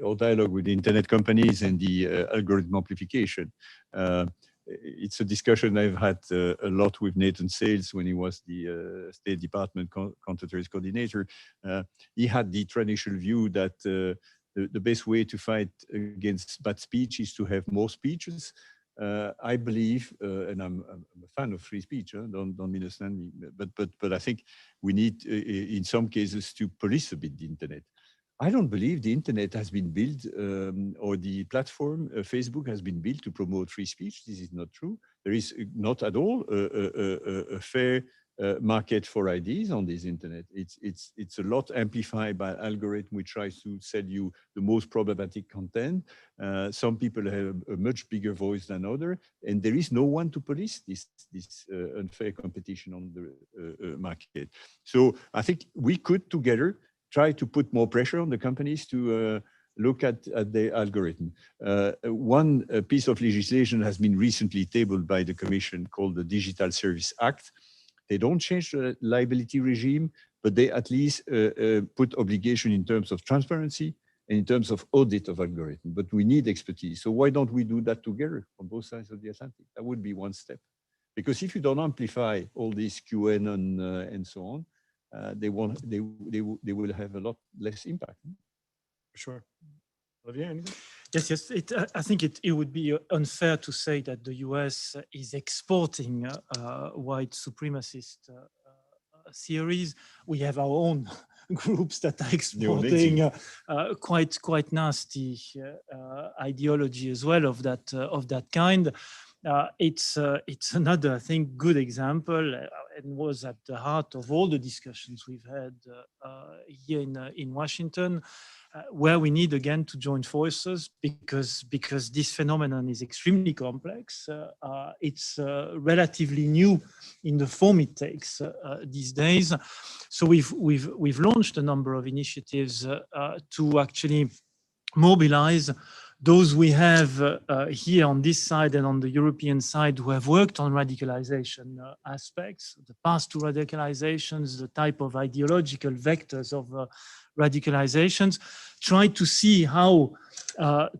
our dialogue with the internet companies and the algorithm amplification. It's a discussion I've had a lot with Nathan Sales when he was the State Department counterterrorism coordinator. He had the traditional view that the best way to fight against bad speech is to have more speeches. I believe, and I'm a fan of free speech, don't misunderstand me, but I think we need, in some cases, to police a bit the internet. I don't believe the internet has been built, or the platform, Facebook, has been built to promote free speech. This is not true. There is not at all a fair market for ideas on this internet. It's a lot amplified by algorithm which tries to sell you the most problematic content. Some people have a much bigger voice than others, and there is no one to police this unfair competition on the market. So I think we could together try to put more pressure on the companies to look at the algorithm. One piece of legislation has been recently tabled by the Commission called the Digital Service Act. They don't change the liability regime, but they at least put obligation in terms of transparency and in terms of audit of algorithm. But we need expertise. So why don't we do that together on both sides of the Atlantic? That would be one step. Because if you don't amplify all these QAnon and so on, they will have a lot less impact. For sure. Olivier, anything? Yes. I think it would be unfair to say that the US is exporting white supremacist theories. We have our own groups that are exporting quite nasty ideology as well of that kind. It's another, I think, good example, and was at the heart of all the discussions we've had here in Washington, where we need again to join forces because this phenomenon is extremely complex. It's relatively new in the form it takes these days. So we've launched a number of initiatives to actually mobilize those we have here on this side and on the European side who have worked on radicalization aspects, the path to radicalizations, the type of ideological vectors of radicalizations, try to see how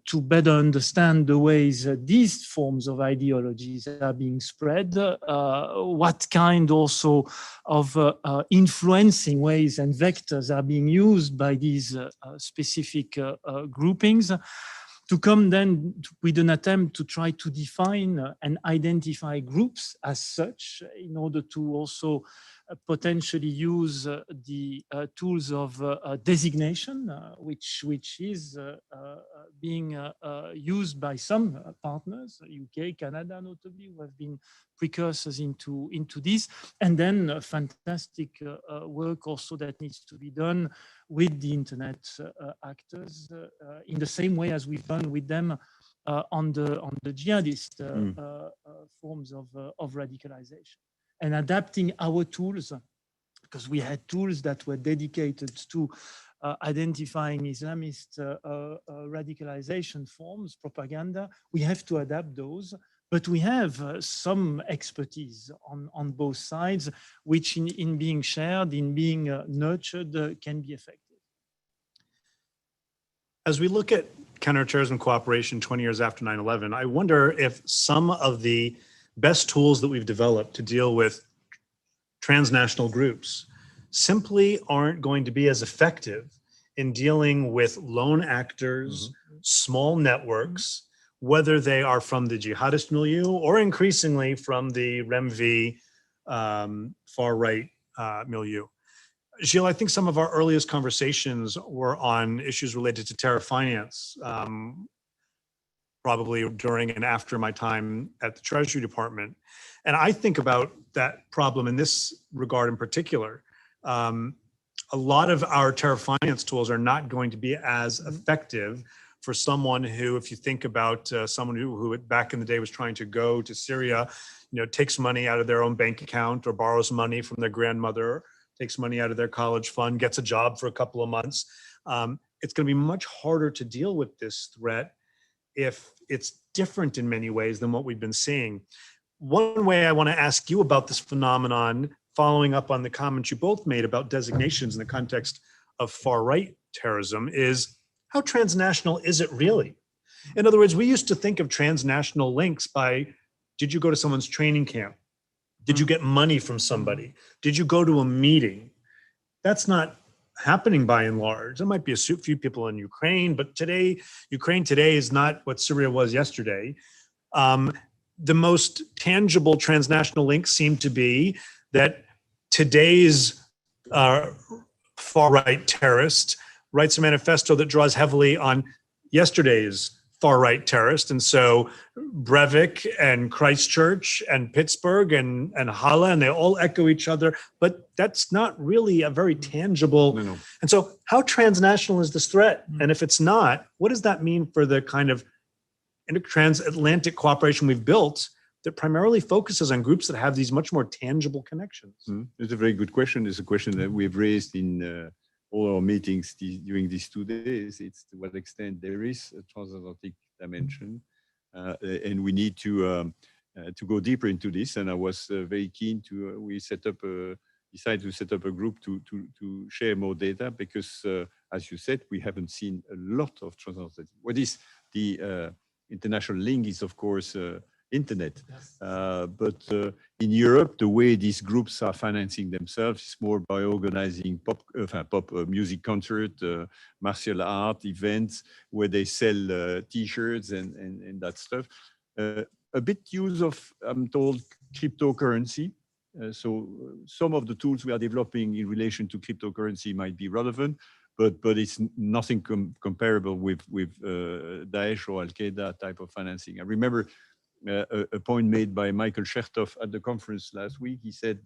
to better understand the ways these forms of ideologies are being spread, what kind also of influencing ways and vectors are being used by these specific groupings, to come then with an attempt to try to define and identify groups as such in order to also potentially use the tools of designation, which is being used by some partners, UK, Canada notably, who have been precursors into this, and then fantastic work also that needs to be done with the internet actors in the same way as we've done with them on the jihadist forms of radicalization, and adapting our tools, because we had tools that were dedicated to identifying Islamist radicalization forms, propaganda. We have to adapt those, but we have some expertise on both sides, which in being shared, in being nurtured, can be effective. As we look at counterterrorism cooperation 20 years after 9/11, I wonder if some of the best tools that we've developed to deal with transnational groups simply aren't going to be as effective in dealing with lone actors, small networks, whether they are from the jihadist milieu or increasingly from the REMV far-right milieu. Gilles, I think some of our earliest conversations were on issues related to terror finance, probably during and after my time at the Treasury Department. And I think about that problem in this regard in particular. A lot of our terror finance tools are not going to be as effective for someone who, if you think about someone who back in the day was trying to go to Syria, takes money out of their own bank account or borrows money from their grandmother, takes money out of their college fund, gets a job for a couple of months. It's going to be much harder to deal with this threat if it's different in many ways than what we've been seeing. One way I want to ask you about this phenomenon, following up on the comments you both made about designations in the context of far-right terrorism, is how transnational is it really? In other words, we used to think of transnational links by, did you go to someone's training camp? Did you get money from somebody? Did you go to a meeting? That's not happening by and large. There might be a few people in Ukraine, but Ukraine today is not what Syria was yesterday. The most tangible transnational links seem to be that today's far-right terrorist writes a manifesto that draws heavily on yesterday's far-right terrorist. And so Breivik and Christchurch and Pittsburgh and Halle, and they all echo each other, but that's not really a very tangible. No. And so how transnational is this threat? And if it's not, what does that mean for the kind of transatlantic cooperation we've built that primarily focuses on groups that have these much more tangible connections? It's a very good question. It's a question that we've raised in all our meetings during these 2 days. It's to what extent there is a transatlantic dimension, and we need to go deeper into this. And I was very keen to we decided to set up a group to share more data because, as you said, we haven't seen a lot of transatlantic. What is the international link is, of course, internet. Yes. But in Europe, the way these groups are financing themselves is more by organizing pop music concert, martial art events where they sell T-shirts and that stuff. A bit use of, I'm told, cryptocurrency. So some of the tools we are developing in relation to cryptocurrency might be relevant, but it's nothing comparable with Daesh or Al-Qaeda type of financing. I remember a point made by Michael Chertoff at the conference last week. He said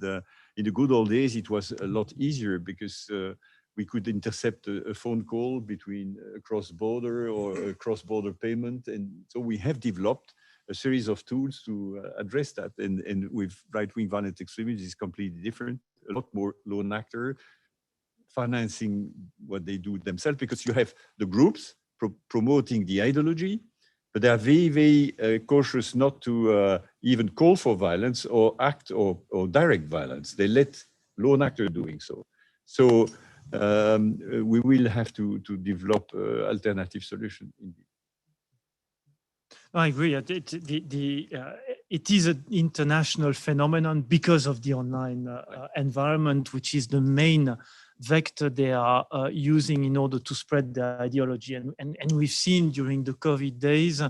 in the good old days, it was a lot easier because we could intercept a phone call between a cross-border or a cross-border payment. And so we have developed a series of tools to address that. And with right-wing violent extremism, it's completely different. A lot more lone actor financing what they do themselves, because you have the groups promoting the ideology, but they are very, very cautious not to even call for violence or act or direct violence. They let lone actor doing so. So we will have to develop alternative solutions. I agree. It is an international phenomenon because of the online environment, which is the main vector they are using in order to spread their ideology. And we've seen during the COVID days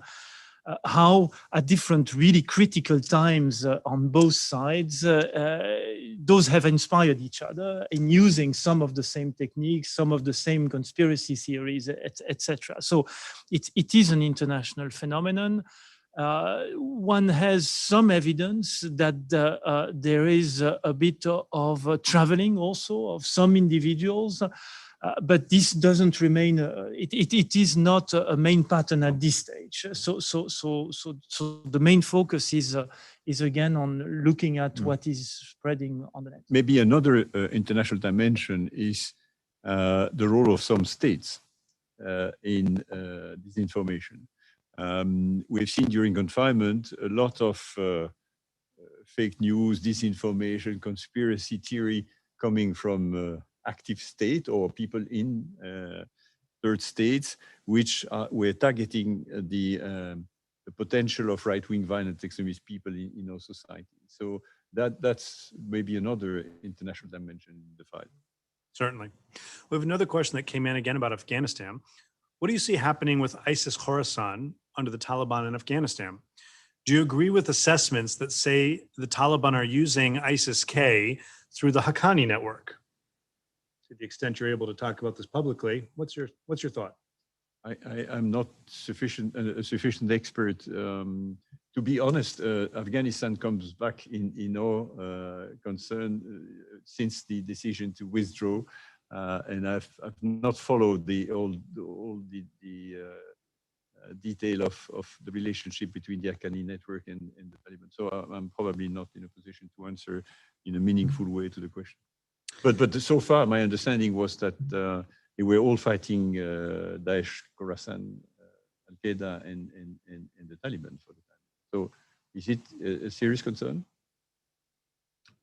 how at different really critical times on both sides, those have inspired each other in using some of the same techniques, some of the same conspiracy theories, etc. So it is an international phenomenon. One has some evidence that there is a bit of traveling also of some individuals, but this doesn't remain. It is not a main pattern at this stage. So the main focus is again on looking at what is spreading on the net. Maybe another international dimension is the role of some states in disinformation. We've seen during confinement a lot of fake news, disinformation, conspiracy theory coming from active state or people in third states, which were targeting the potential of right-wing violent extremist people in our society. So that's maybe another international dimension in the fight. Certainly. We have another question that came in again about Afghanistan. What do you see happening with ISIS Khorasan under the Taliban in Afghanistan? Do you agree with assessments that say the Taliban are using ISIS-K through the Haqqani network? To the extent you're able to talk about this publicly, what's your thought? I'm not a sufficient expert. To be honest, Afghanistan comes back in our concern since the decision to withdraw, and I've not followed all the detail of the relationship between the Haqqani network and the Taliban. So I'm probably not in a position to answer in a meaningful way to the question. But so far, my understanding was that they were all fighting Daesh, Khorasan, Al-Qaeda, and the Taliban for the time. So is it a serious concern?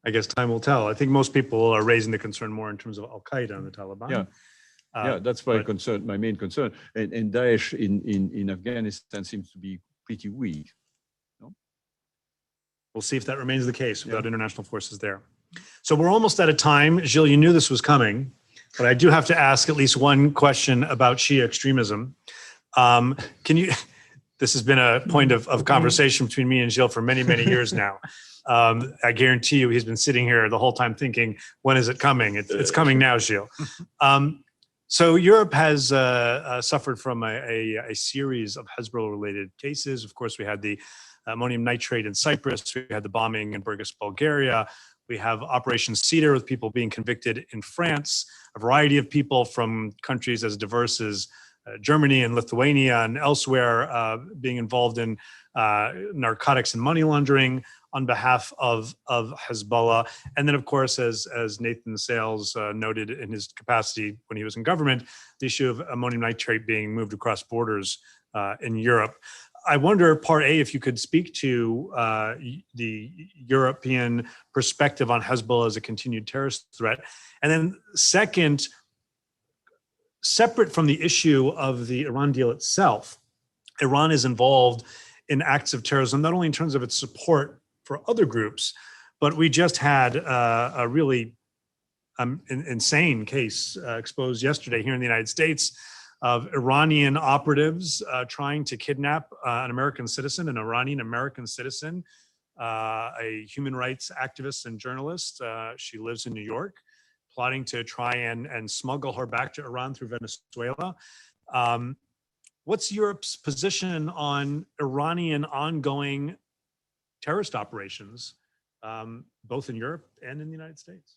I guess time will tell. I think most people are raising the concern more in terms of Al-Qaeda and the Taliban. Yeah. Yeah, that's my concern, my main concern. And Daesh in Afghanistan seems to be pretty weak. No? We'll see if that remains the case without international forces there. So we're almost out of time. Gilles, you knew this was coming, but I do have to ask at least one question about Shia extremism. This has been a point of conversation between me and Gilles for many, many years now. I guarantee you he's been sitting here the whole time thinking, when is it coming? It's coming now, Gilles. So Europe has suffered from a series of Hezbollah-related cases. Of course, we had the ammonium nitrate in Cyprus. We had the bombing in Burgas, Bulgaria. We have Operation Cedar with people being convicted in France, a variety of people from countries as diverse as Germany and Lithuania and elsewhere being involved in narcotics and money laundering on behalf of Hezbollah. And then, of course, as Nathan Sales noted in his capacity when he was in government, the issue of ammonium nitrate being moved across borders in Europe. I wonder, part A, if you could speak to the European perspective on Hezbollah as a continued terrorist threat. And then second, separate from the issue of the Iran deal itself, Iran is involved in acts of terrorism, not only in terms of its support for other groups, but we just had a really insane case exposed yesterday here in the United States of Iranian operatives trying to kidnap an American citizen, an Iranian American citizen, a human rights activist and journalist. She lives in New York, plotting to try and smuggle her back to Iran through Venezuela. What's Europe's position on Iranian ongoing terrorist operations, both in Europe and in the United States?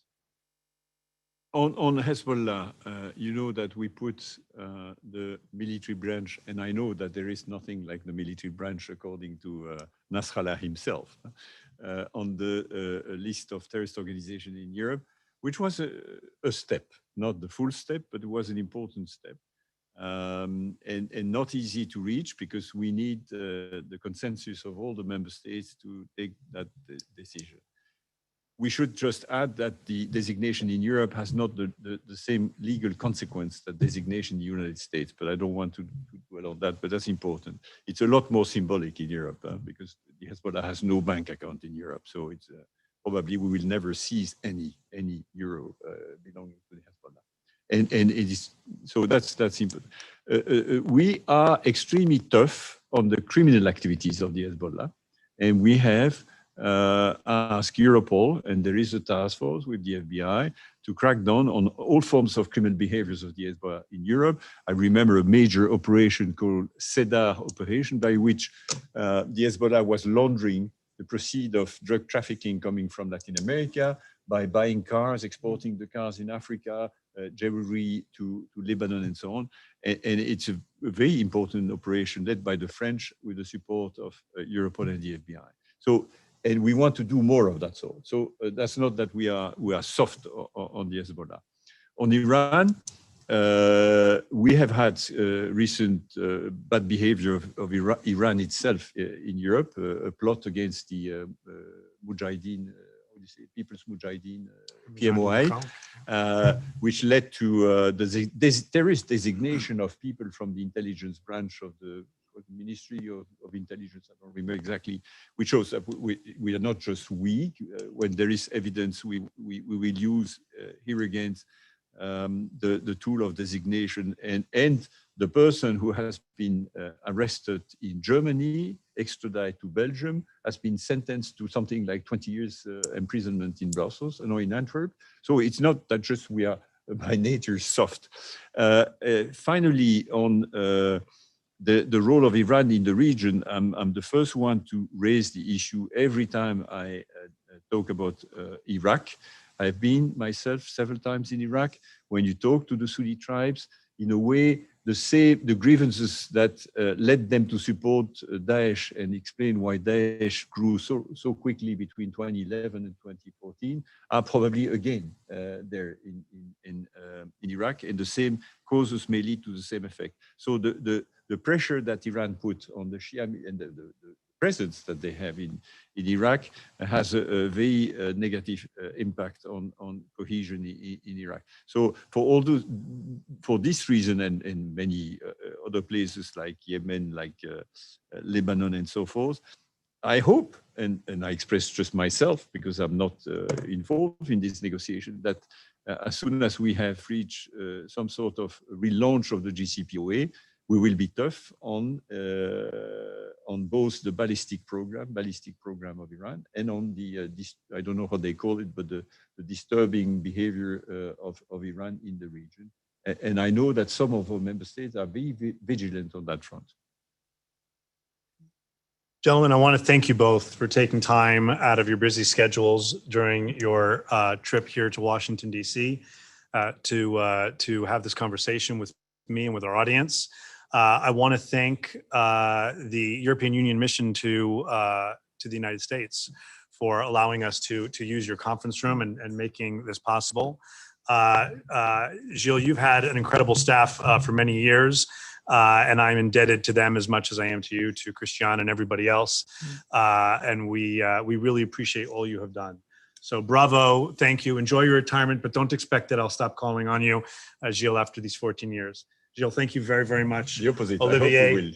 On Hezbollah, you know that we put the military branch, and I know that there is nothing like the military branch according to Nasrallah himself, on the list of terrorist organizations in Europe, which was a step, not the full step, but it was an important step. And not easy to reach because we need the consensus of all the member states to take that decision. We should just add that the designation in Europe has not the same legal consequence that designation in the United States, but I don't want to dwell on that, but that's important. It's a lot more symbolic in Europe because the Hezbollah has no bank account in Europe, so it's probably we will never seize any euro belonging to the Hezbollah. And it is, so that's important. We are extremely tough on the criminal activities of the Hezbollah, and we have asked Europol, and there is a task force with the FBI, to crack down on all forms of criminal behaviors of the Hezbollah in Europe. I remember a major operation called Cedar operation, by which the Hezbollah was laundering the proceeds of drug trafficking coming from Latin America by buying cars, exporting the cars in Africa, jewelry to Lebanon and so on. And it's a very important operation led by the French with the support of Europol and the FBI. So, and we want to do more of that sort. So that's not that we are soft on the Hezbollah. On Iran, we have had recent bad behavior of Iran itself in Europe, a plot against the Mujahideen do you say, People's Mujahideen, PMOI, which led to the terrorist designation of people from the intelligence branch of the Ministry of Intelligence. I don't remember exactly, which shows that we are not just weak. When there is evidence, we will use here again the tool of designation, and the person who has been arrested in Germany, extradited to Belgium, has been sentenced to something like 20 years imprisonment in Brussels and or in Antwerp. So it's not that just we are by nature soft. Finally, on the role of Iran in the region, I'm the first one to raise the issue every time I talk about Iraq. I've been myself several times in Iraq. When you talk to the Sunni tribes, in a way, the grievances that led them to support Daesh and explain why Daesh grew so quickly between 2011 and 2014 are probably again there in Iraq, and the same causes may lead to the same effect. So the pressure that Iran put on the Shia and the presence that they have in Iraq has a very negative impact on cohesion in Iraq. So for this reason and many other places like Yemen, like Lebanon and so forth, I hope, and I express just myself because I'm not involved in this negotiation, that as soon as we have reached some sort of relaunch of the JCPOA, we will be tough on both the ballistic program of Iran and on the, I don't know how they call it, but the disturbing behavior of Iran in the region. And I know that some of our member states are very vigilant on that front. Gentlemen, I want to thank you both for taking time out of your busy schedules during your trip here to Washington, D.C. To have this conversation with me and with our audience. I want to thank the European Union mission to the United States for allowing us to use your conference room and making this possible. Gilles, you've had an incredible staff for many years, and I'm indebted to them as much as I am to you, to Christian and everybody else. And we really appreciate all you have done. So bravo, thank you. Enjoy your retirement, but don't expect that I'll stop calling on you, Gilles, after these 14 years. Gilles, thank you very, very much. The opposite. Olivier, I hope we will.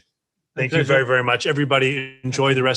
thank you very, very much. Everybody, enjoy the rest